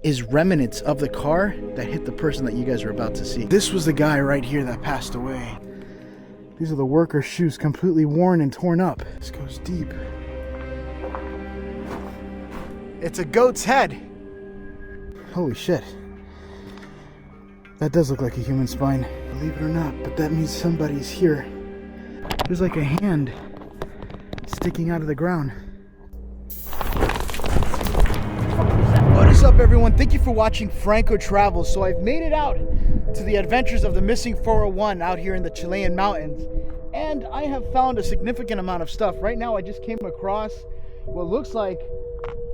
is remnants of the car that hit the person that you guys are about to see. This was the guy right here that passed away. These are the worker's shoes, completely worn and torn up. This goes deep. It's a goat's head. Holy shit. That does look like a human spine. Believe it or not, but that means somebody's here. There's like a hand sticking out of the ground. What is up, everyone? Thank you for watching Franco Travels. So I've made it out to the adventures of the missing 401 out here in the Chilean mountains. And I have found a significant amount of stuff. Right now I just came across what looks like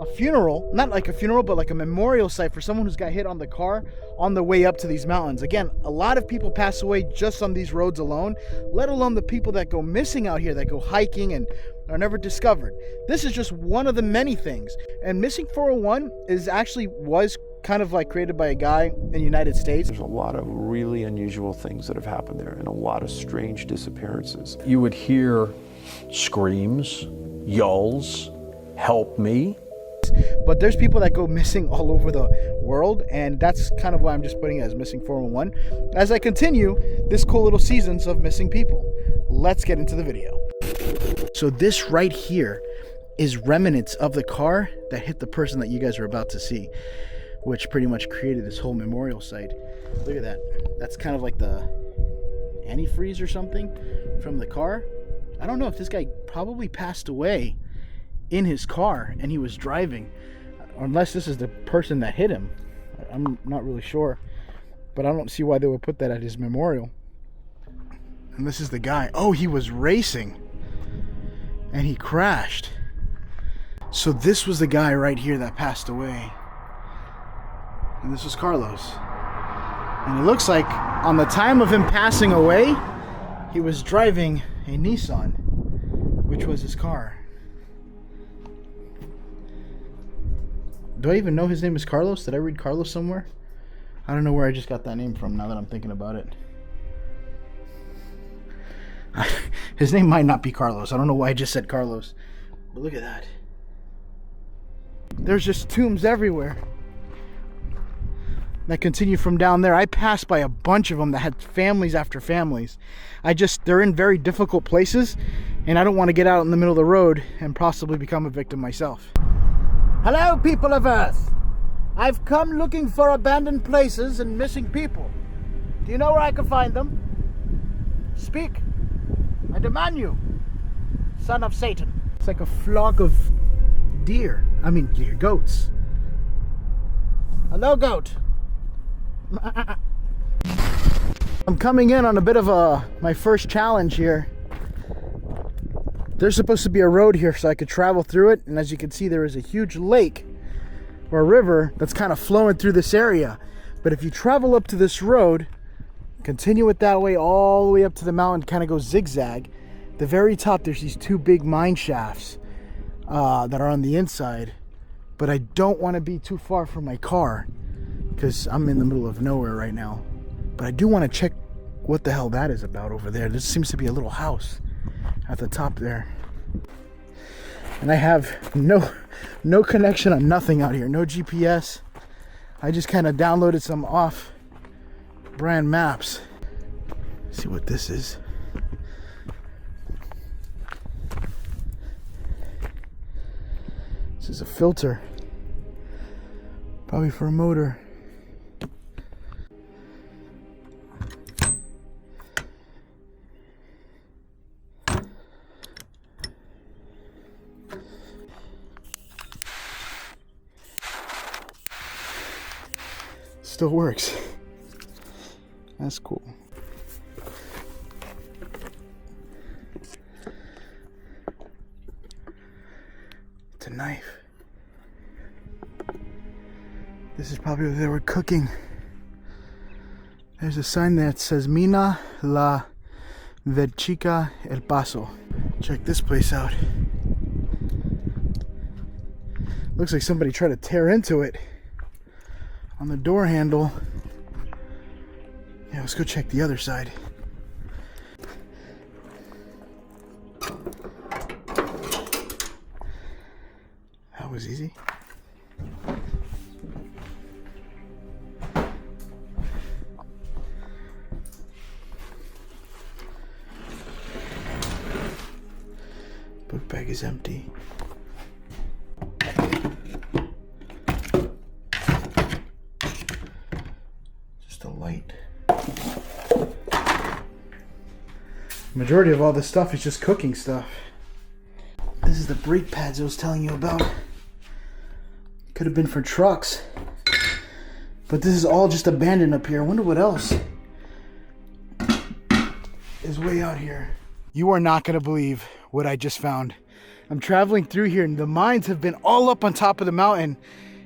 a funeral, not like a funeral, but like a memorial site for someone who's got hit on the car on the way up to these mountains. Again, a lot of people pass away just on these roads alone, let alone the people that go missing out here, that go hiking and are never discovered. This is just one of the many things. And Missing 401 was kind of like created by a guy in the United States. There's a lot of really unusual things that have happened there and a lot of strange disappearances. You would hear screams, yells, help me. But there's people that go missing all over the world, and that's kind of why I'm just putting it as Missing 401 as I continue this cool little seasons of missing people. Let's get into the video. So this right here is remnants of the car that hit the person that you guys are about to see, which pretty much created this whole memorial site. Look at that. That's kind of like the antifreeze or something from the car. I don't know if this guy probably passed away in his car and he was driving, unless this is the person that hit him. I'm not really sure, but I don't see why they would put that at his memorial. And this is the guy. Oh, he was racing and he crashed. So this was the guy right here that passed away, and this was Carlos. And it looks like on the time of him passing away, he was driving a Nissan, which was his car. Do I even know his name is Carlos? Did I read Carlos somewhere? I don't know where I just got that name from now that I'm thinking about it. His name might not be Carlos. I don't know why I just said Carlos. But look at that. There's just tombs everywhere that continue from down there. I passed by a bunch of them that had families after families. They're in very difficult places, and I don't want to get out in the middle of the road and possibly become a victim myself. Hello, people of Earth. I've come looking for abandoned places and missing people. Do you know where I can find them? Speak. I demand you, son of Satan. It's like a flock of goats. Hello, goat. I'm coming in on a bit of my first challenge here. There's supposed to be a road here so I could travel through it, and as you can see, there is a huge lake or a river that's kind of flowing through this area. But if you travel up to this road, continue it that way all the way up to the mountain, kind of go zigzag, the very top there's these two big mine shafts that are on the inside. But I don't want to be too far from my car because I'm in the middle of nowhere right now. But I do want to check what the hell that is about over there. This seems to be a little house at the top there. And I have no connection on nothing out here, no GPS. I just kind of downloaded some off-brand maps. Let's see what this is. This is a filter, probably for a motor. Still works. That's cool. It's a knife. This is probably where they were cooking. There's a sign that says Mina la Verchica El Paso. Check this place out. Looks like somebody tried to tear into it on the door handle. Yeah, let's go check the other side. That was easy. Book bag is empty. Just a light. Majority of all this stuff is just cooking stuff. This is the brake pads I was telling you about. Could have been for trucks. But this is all just abandoned up here. I wonder what else is way out here. You are not going to believe what I just found. I'm traveling through here and the mines have been all up on top of the mountain.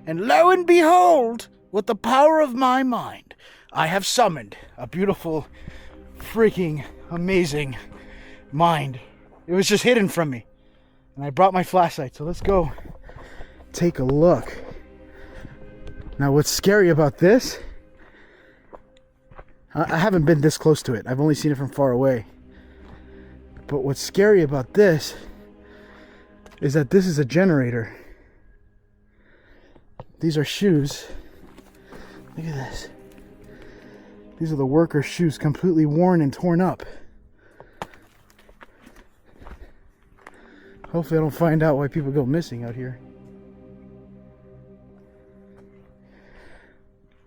And lo and behold, with the power of my mind, I have summoned a beautiful, freaking amazing mind. It was just hidden from me. And I brought my flashlight, so let's go take a look. Now what's scary about this, I haven't been this close to it. I've only seen it from far away. But what's scary about this is that this is a generator. These are shoes. Look at this. These are the workers' shoes, completely worn and torn up. Hopefully I don't find out why people go missing out here.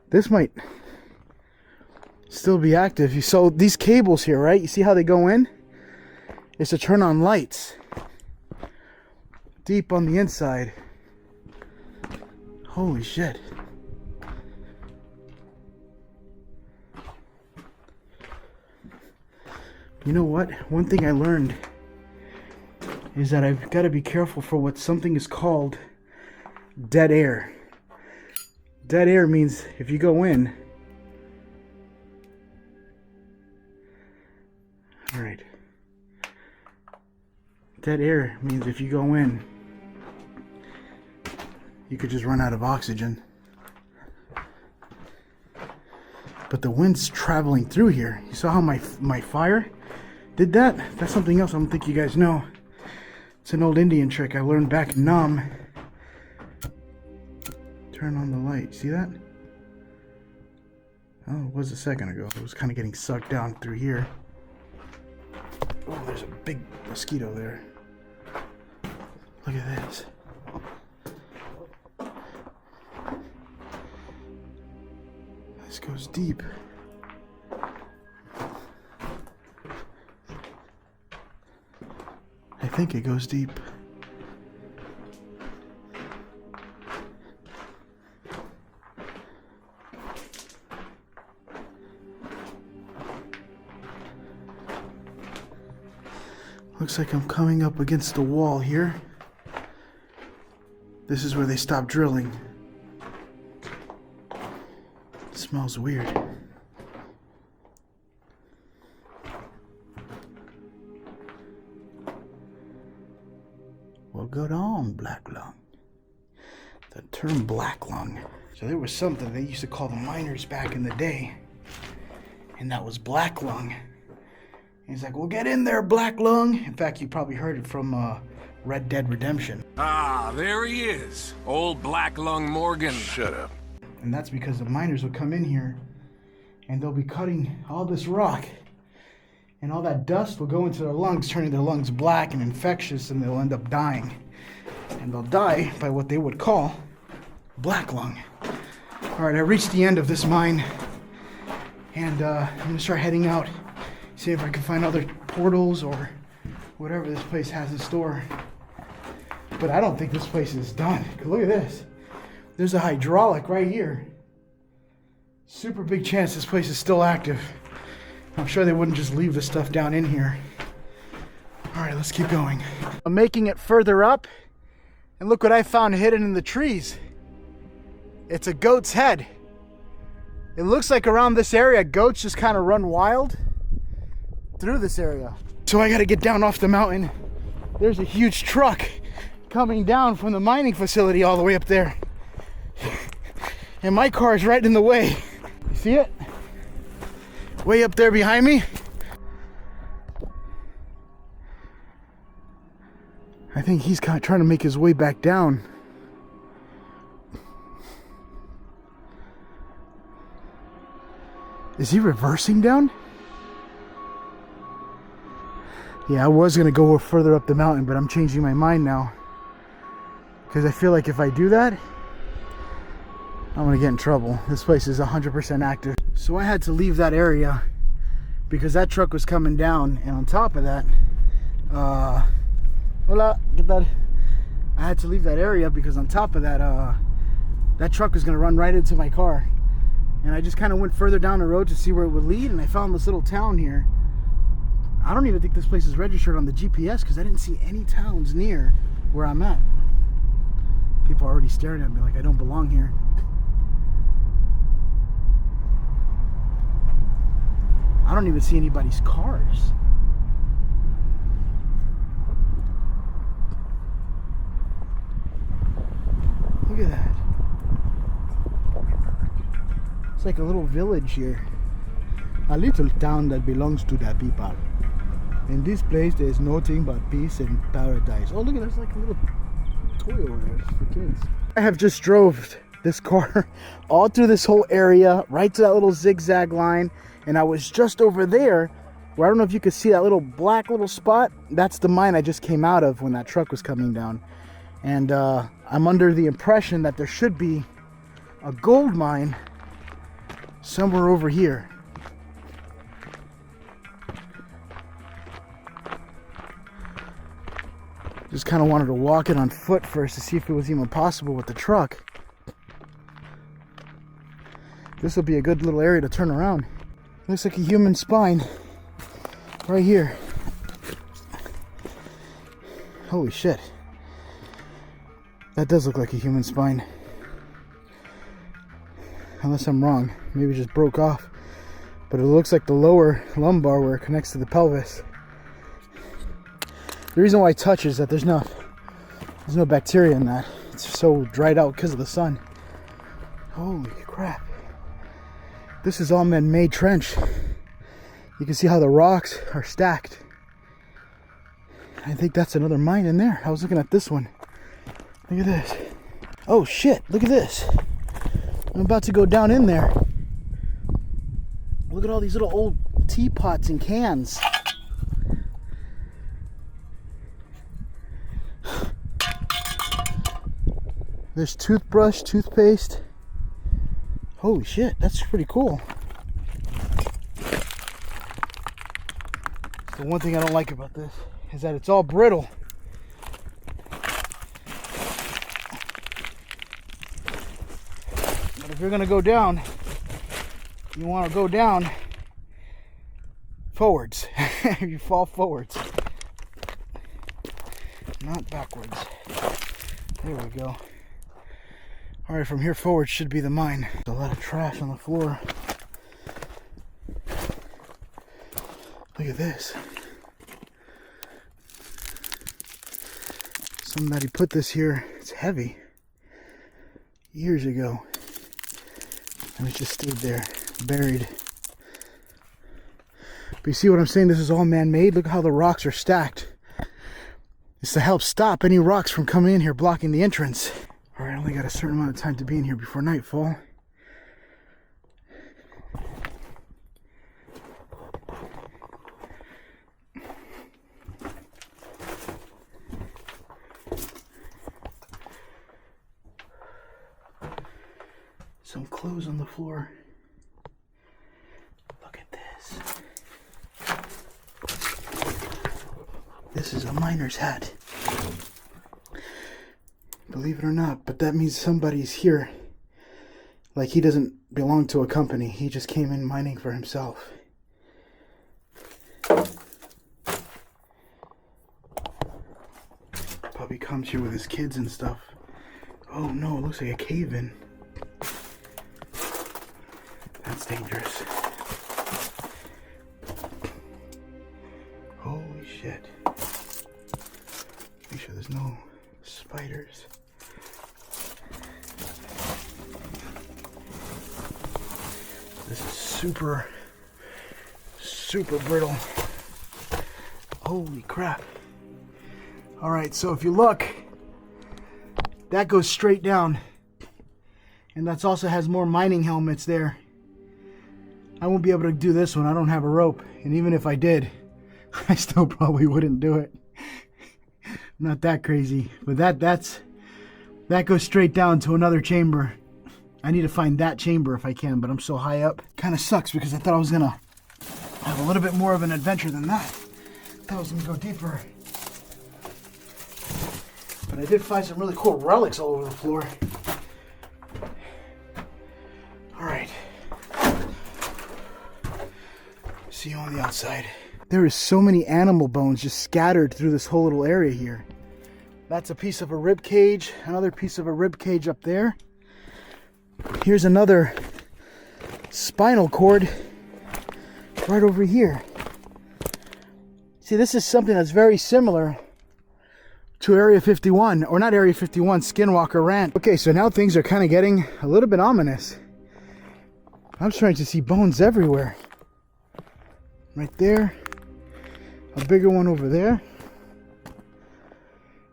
This might still be active. So these cables here, right? You see how they go in? It's to turn on lights. Deep on the inside. Holy shit. You know what? One thing I learned is that I've got to be careful for what something is called dead air. Dead air means if you go in. Alright. Dead air means if you go in, you could just run out of oxygen. But the wind's traveling through here. You saw how my fire did that? That's something else I don't think you guys know. It's an old Indian trick I learned back in Nam. Turn on the light. See that? Oh, it was a second ago. It was kind of getting sucked down through here. Oh, there's a big mosquito there. Look at this. This goes deep. I think it goes deep. Looks like I'm coming up against the wall here. This is where they stopped drilling. It smells weird. Well, good on, black lung. The term black lung. So there was something they used to call the miners back in the day, and that was black lung. He's like, well, get in there, black lung. In fact, you probably heard it from Red Dead Redemption. Ah, there he is. Old Black Lung Morgan. Shut up. And that's because the miners would come in here and they'll be cutting all this rock. And all that dust will go into their lungs, turning their lungs black and infectious, and they'll end up dying. And they'll die by what they would call black lung. All right, I reached the end of this mine. And I'm gonna start heading out. See if I can find other portals or whatever this place has in store. But I don't think this place is done. Look at this. There's a hydraulic right here. Super big chance this place is still active. I'm sure they wouldn't just leave the stuff down in here. All right, let's keep going. I'm making it further up, and look what I found hidden in the trees. It's a goat's head. It looks like around this area, goats just kind of run wild through this area. So I gotta get down off the mountain. There's a huge truck coming down from the mining facility all the way up there. And my car is right in the way. You see it? Way up there behind me. I think he's kind of trying to make his way back down. Is he reversing down? Yeah, I was gonna go further up the mountain, but I'm changing my mind now. Because I feel like if I do that, I'm gonna get in trouble. This place is 100% active. So I had to leave that area because that truck was coming down, and on top of that, hola, get that. I had to leave that area because on top of that, that truck was gonna run right into my car. And I just kind of went further down the road to see where it would lead, and I found this little town here. I don't even think this place is registered on the GPS because I didn't see any towns near where I'm at. People are already staring at me like I don't belong here. I don't even see anybody's cars. Look at that. It's like a little village here. A little town that belongs to the people. In this place there is nothing but peace and paradise. Oh look at, there's like a little toy over there for kids. I have just drove this car all through this whole area, right to that little zigzag line, and I was just over there where, I don't know if you could see that little black little spot. That's the mine I just came out of when that truck was coming down. And I'm under the impression that there should be a gold mine somewhere over here. Just kind of wanted to walk it on foot first to see if it was even possible with the truck. This will be a good little area to turn around. Looks like a human spine right here. Holy shit. That does look like a human spine. Unless I'm wrong. Maybe it just broke off. But it looks like the lower lumbar where it connects to the pelvis. The reason why I touch is that there's no bacteria in that. It's so dried out because of the sun. Holy crap. This is all man-made trench. You can see how the rocks are stacked. I think that's another mine in there. I was looking at this one. Look at this. Oh shit, look at this. I'm about to go down in there. Look at all these little old teapots and cans. There's toothbrush, toothpaste. Holy shit, that's pretty cool. The one thing I don't like about this is that it's all brittle. But if you're gonna go down, you want to go down forwards. You fall forwards, not backwards. There we go. Alright, from here forward should be the mine. There's a lot of trash on the floor. Look at this. Somebody put this here. It's heavy. Years ago. And it just stayed there, buried. But you see what I'm saying? This is all man-made. Look how the rocks are stacked. It's to help stop any rocks from coming in here, blocking the entrance. Alright, I only got a certain amount of time to be in here before nightfall. Some clothes on the floor. Look at this. This is a miner's hat. Believe it or not, but that means somebody's here. Like he doesn't belong to a company. He just came in mining for himself. Puppy comes here with his kids and stuff. Oh no, it looks like a cave-in. That's dangerous. Holy shit. Make sure there's no spiders. This is super brittle. Holy crap. Alright, so if you look, that goes straight down. And that also has more mining helmets there. I won't be able to do this one. I don't have a rope. And even if I did, I still probably wouldn't do it. I'm not that crazy, but that goes straight down to another chamber. I need to find that chamber if I can, but I'm so high up. Kind of sucks because I thought I was gonna have a little bit more of an adventure than that. I thought I was gonna go deeper. But I did find some really cool relics all over the floor. All right. See you on the outside. There is so many animal bones just scattered through this whole little area here. That's a piece of a rib cage, another piece of a rib cage up there. Here's another spinal cord right over here. See, this is something that's very similar to Area 51, or not Area 51, Skinwalker Ranch. Okay, so now things are kind of getting a little bit ominous. I'm starting to see bones everywhere. Right there. A bigger one over there.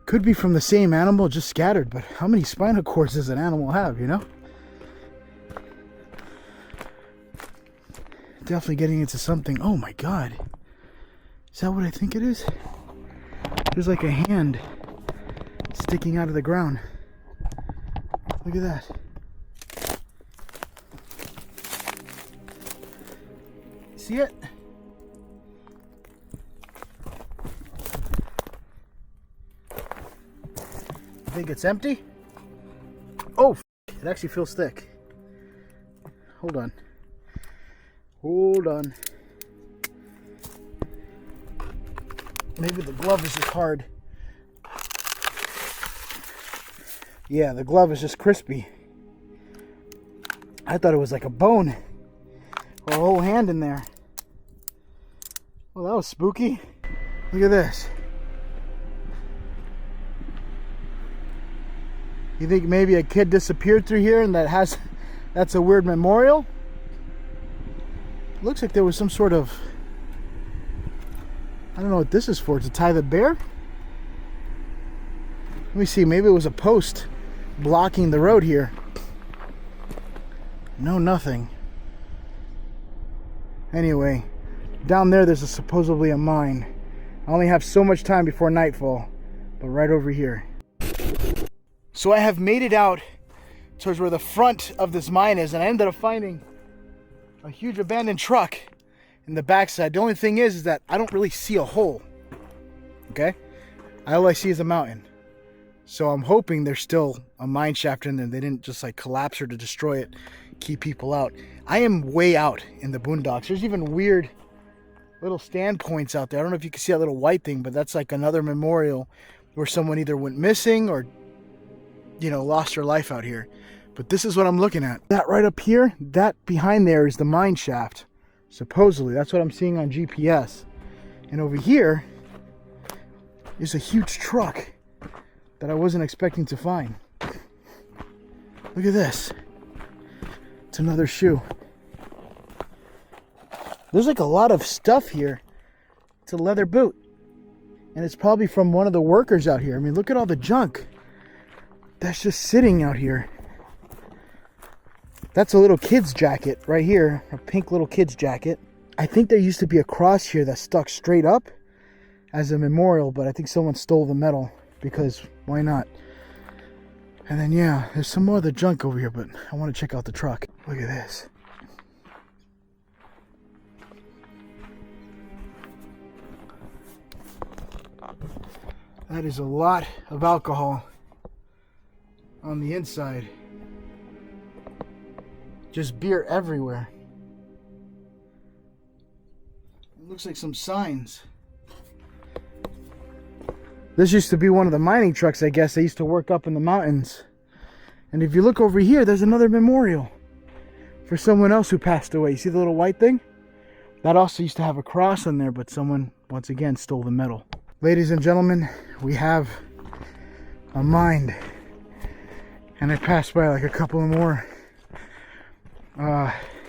Could be from the same animal, just scattered, but how many spinal cords does an animal have, you know? Definitely getting into something. Oh my God. Is that what I think it is? There's like a hand sticking out of the ground. Look at that. See it? I think it's empty. Oh, it actually feels thick. Hold on. Hold on. Maybe the glove is just hard. Yeah, the glove is just crispy. I thought it was like a bone or a whole hand in there. Well, that was spooky. Look at this. You think maybe a kid disappeared through here and that's a weird memorial? Looks like there was some sort of, I don't know what this is for, to tie the bear? Let me see, maybe it was a post blocking the road here. No, nothing. Anyway, down there's supposedly a mine. I only have so much time before nightfall, but right over here. So I have made it out towards where the front of this mine is, and I ended up finding a huge abandoned truck in the backside. The only thing is that I don't really see a hole. Okay? All I see is a mountain. So I'm hoping there's still a mine shaft in there. They didn't just like collapse or to destroy it, keep people out. I am way out in the boondocks. There's even weird little stand points out there. I don't know if you can see that little white thing, but that's like another memorial where someone either went missing or, you know, lost their life out here. But this is what I'm looking at. That right up here, that behind there is the mine shaft. Supposedly, that's what I'm seeing on GPS. And over here is a huge truck that I wasn't expecting to find. Look at this. It's another shoe. There's like a lot of stuff here. It's a leather boot. And it's probably from one of the workers out here. I mean, look at all the junk that's just sitting out here. That's a little kid's jacket right here. A pink little kid's jacket. I think there used to be a cross here that stuck straight up as a memorial, but I think someone stole the metal because why not? And then yeah, there's some more of the junk over here, but I want to check out the truck. Look at this. That is a lot of alcohol on the inside. Just beer everywhere. It looks like some signs. This used to be one of the mining trucks, I guess. They used to work up in the mountains. And if you look over here, there's another memorial for someone else who passed away. You see the little white thing? That also used to have a cross on there, but someone, once again, stole the metal. Ladies and gentlemen, we have a mine. And I passed by like a couple of more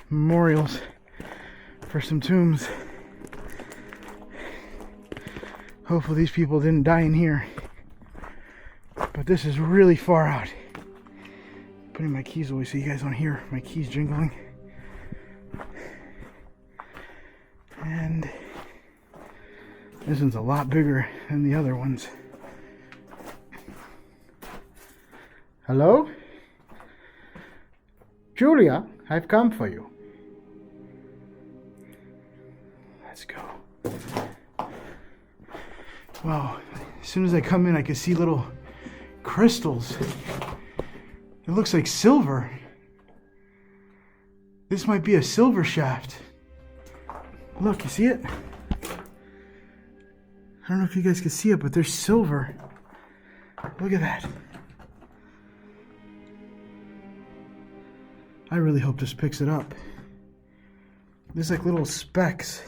memorials for some tombs. Hopefully these people didn't die in here. But this is really far out. Putting my keys away so you guys don't hear my keys jingling. And This one's a lot bigger than the other ones. Hello? Julia, I've come for you. Let's go. Wow, as soon as I come in, I can see little crystals. It looks like silver. This might be a silver shaft. Look, you see it? I don't know if you guys can see it, but there's silver. Look at that. I really hope this picks it up. There's like little specks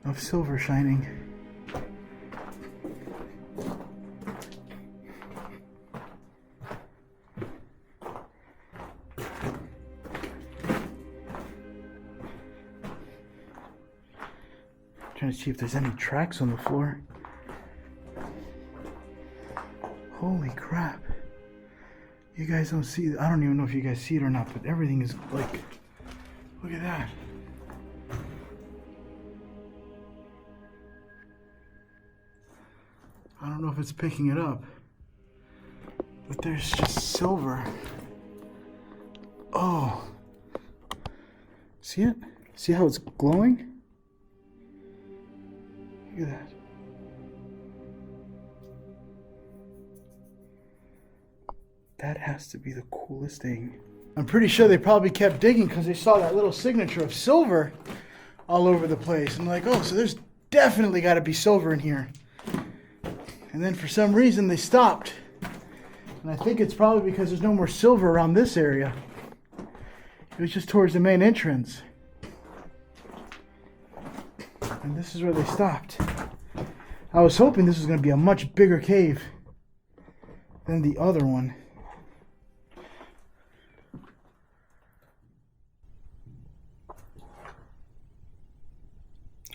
of silver shining. Trying to see if there's any tracks on the floor. Holy crap. You guys don't see it. I don't even know if you guys see it or not, but everything is like, look at that. I don't know if it's picking it up, but there's just silver. Oh. See it? See how it's glowing? Look at that. That has to be the coolest thing. I'm pretty sure they probably kept digging because they saw that little signature of silver all over the place. I'm like, oh, so there's definitely got to be silver in here. And then for some reason they stopped. And I think it's probably because there's no more silver around this area. It was just towards the main entrance. And this is where they stopped. I was hoping this was going to be a much bigger cave than the other one.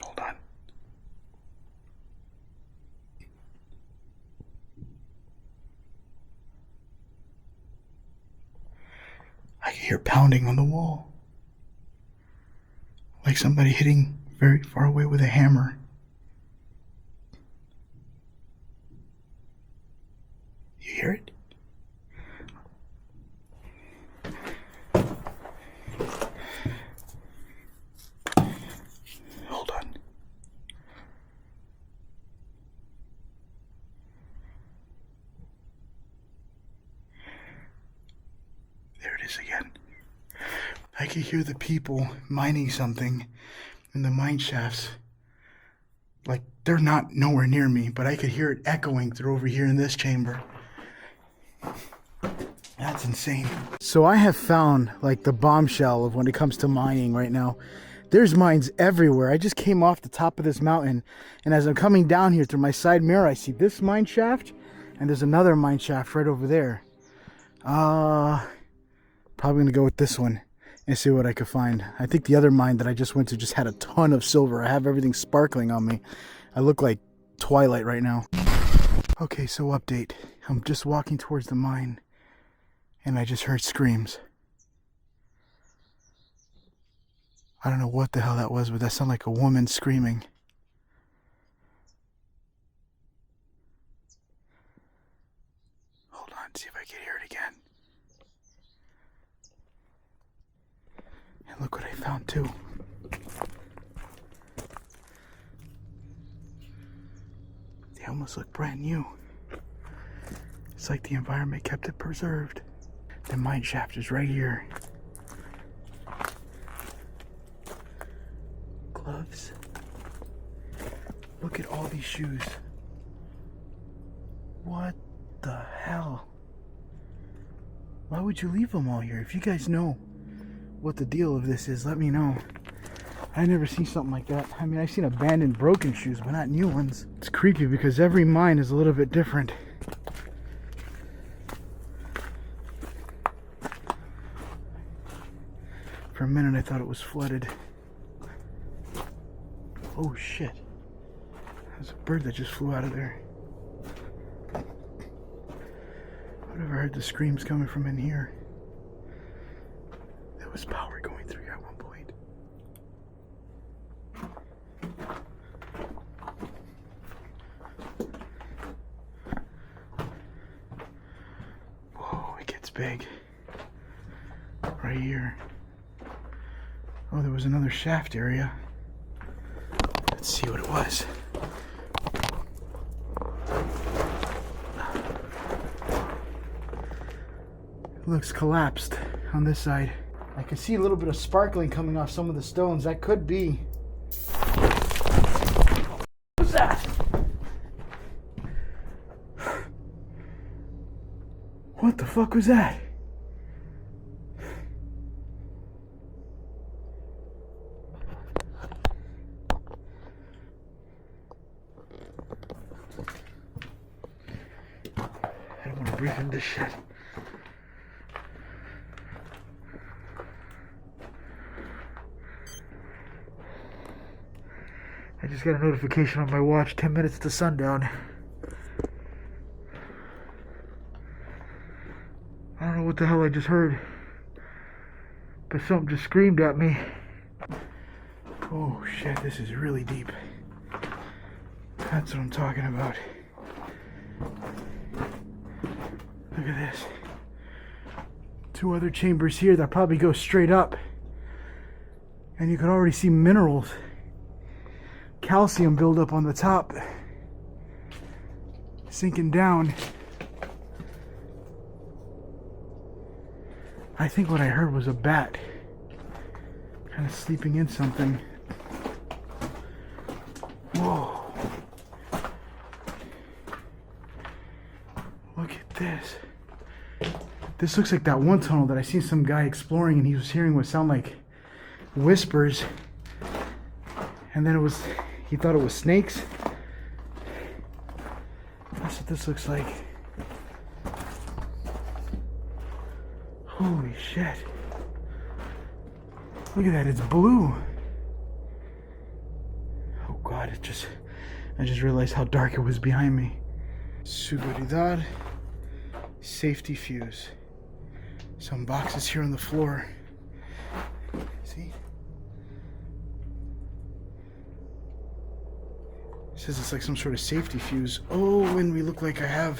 Hold on. I can hear pounding on the wall. Like somebody hitting very far away with a hammer. You hear it? Hold on. There it is again. I can hear the people mining something in the mine shafts. Like, they're not nowhere near me, but I could hear it echoing through over here in this chamber. That's insane. So I have found like the bombshell of when it comes to mining right now. There's mines everywhere. I just came off the top of this mountain, and as I'm coming down here through my side mirror, I see this mine shaft, and there's another mine shaft right over there. Probably gonna go with this one and see what I could find. I think the other mine that I just went to just had a ton of silver. I have everything sparkling on me. I look like Twilight right now. Okay, so update. I'm just walking towards the mine, and I just heard screams. I don't know what the hell that was, but that sounded like a woman screaming. Hold on, see if I can hear it again. And look what I found too. They almost look brand new. It's like the environment kept it preserved. The mine shaft is right here. Gloves. Look at all these shoes. What the hell? Why would you leave them all here? If you guys know what the deal of this is, let me know. I never seen something like that. I mean, I've seen abandoned broken shoes, but not new ones. It's creepy because every mine is a little bit different. For a minute I thought it was flooded. Oh shit. There's a bird that just flew out of there. I've never heard the screams coming from in here. There was power going through here at one point. big. Right here. Oh, there was another shaft area. Let's see what it was. It looks collapsed on this side. I can see a little bit of sparkling coming off some of the stones. That could be... What's that? What the fuck was that? I don't want to breathe in this shit. I just got a notification on my watch, 10 minutes to sundown. I don't know what the hell I just heard, but something just screamed at me. Oh shit, this is really deep. That's what I'm talking about. Look at this. 2 other chambers here that probably go straight up. And you can already see minerals. Calcium buildup on the top. Sinking down. I think what I heard was a bat. Kind of sleeping in something. Whoa. Look at this. This looks like that one tunnel that I seen some guy exploring and he was hearing what sound like whispers. And then he thought it was snakes. That's what this looks like. Holy shit. Look at that, it's blue. Oh god, I just realized how dark it was behind me. Seguridad. Safety fuse. Some boxes here on the floor. See? It says it's like some sort of safety fuse. Oh, and we look like I have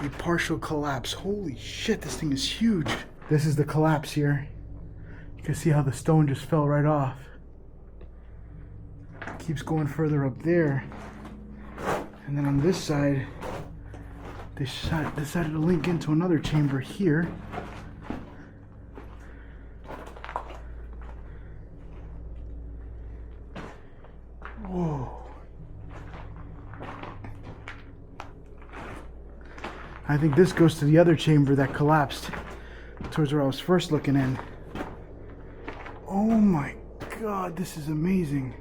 a partial collapse. Holy shit, this thing is huge. This is the collapse here. You can see how the stone just fell right off. It keeps going further up there. And then on this side, they decided to link into another chamber here. Whoa. I think this goes to the other chamber that collapsed towards where I was first looking in. Oh my god, this is amazing.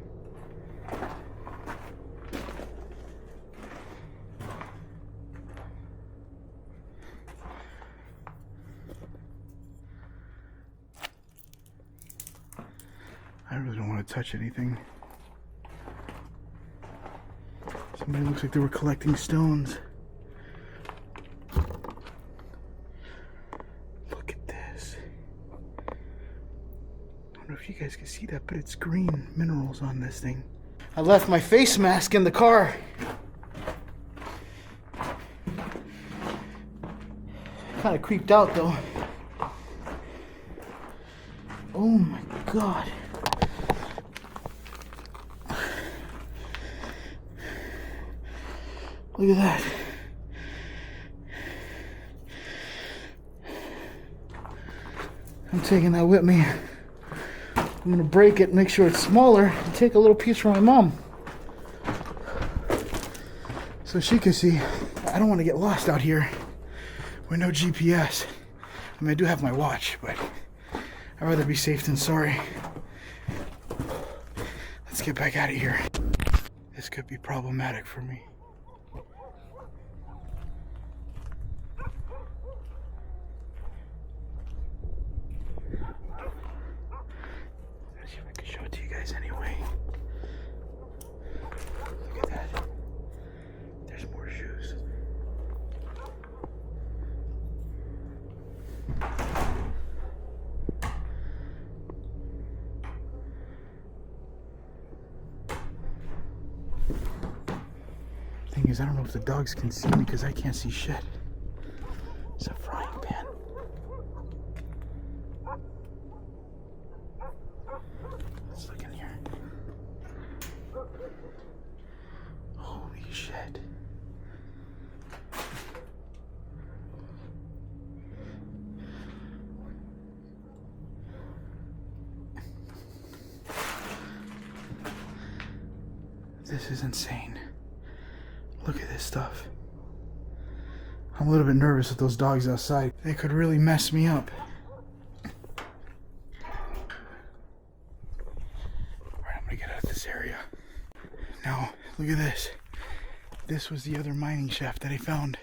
I really don't want to touch anything. Somebody looks like they were collecting stones. Look at this. I don't know if you guys can see that, but it's green minerals on this thing. I left my face mask in the car. Kind of creeped out though. Oh my god. Look at that. I'm taking that with me. I'm gonna break it, make sure it's smaller, and take a little piece for my mom. So she can see. I don't want to get lost out here with no GPS. I mean, I do have my watch, but I'd rather be safe than sorry. Let's get back out of here. This could be problematic for me. Let's see if I can show it to you guys anyway. Look at that. There's more shoes. Thing is, I don't know if the dogs can see me because I can't see shit. It's a frying pan. This is insane. Look at this stuff. I'm a little bit nervous with those dogs outside. They could really mess me up. Alright, I'm gonna get out of this area. Now, look at this. This was the other mining shaft that I found.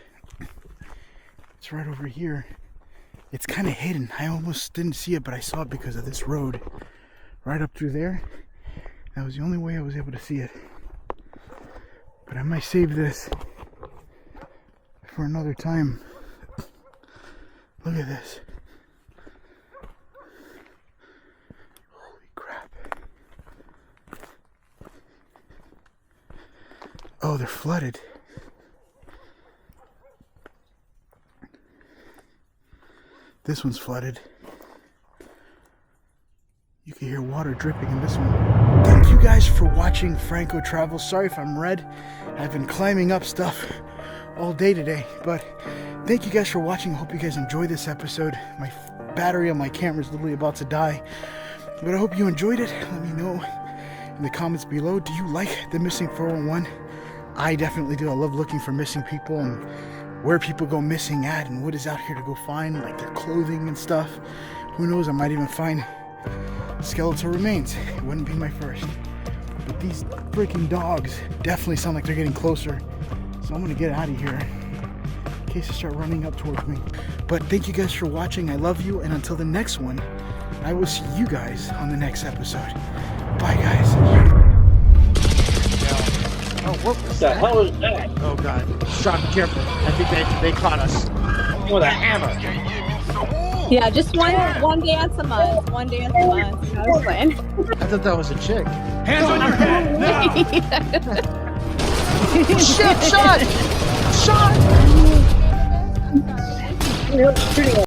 It's right over here. It's kind of hidden. I almost didn't see it, but I saw it because of this road. Right up through there. That was the only way I was able to see it. But I might save this for another time. Look at this. Holy crap. Oh, they're flooded. This one's flooded. You can hear water dripping in this one. Thank you guys for watching Franco Travels. Sorry if I'm red. I've been climbing up stuff all day today, but thank you guys for watching. I hope you guys enjoyed this episode. My battery on my camera is literally about to die, but I hope you enjoyed it. Let me know in the comments below. Do you like the missing 411? I definitely do. I love looking for missing people and where people go missing at and what is out here to go find, like their clothing and stuff. Who knows, I might even find skeletal remains. It wouldn't be my first. But these freaking dogs definitely sound like they're getting closer. So I'm gonna get out of here in case they start running up towards me. But thank you guys for watching. I love you, and until the next one, I will see you guys on the next episode. Bye guys. Oh, what the hell is that? Oh god. Sean, be careful. I think they caught us. With a hammer. Yeah, just one dance a month. One dance a month. I was playing. I thought that was a chick. Hands on your head now! Shit, Sean! Sean!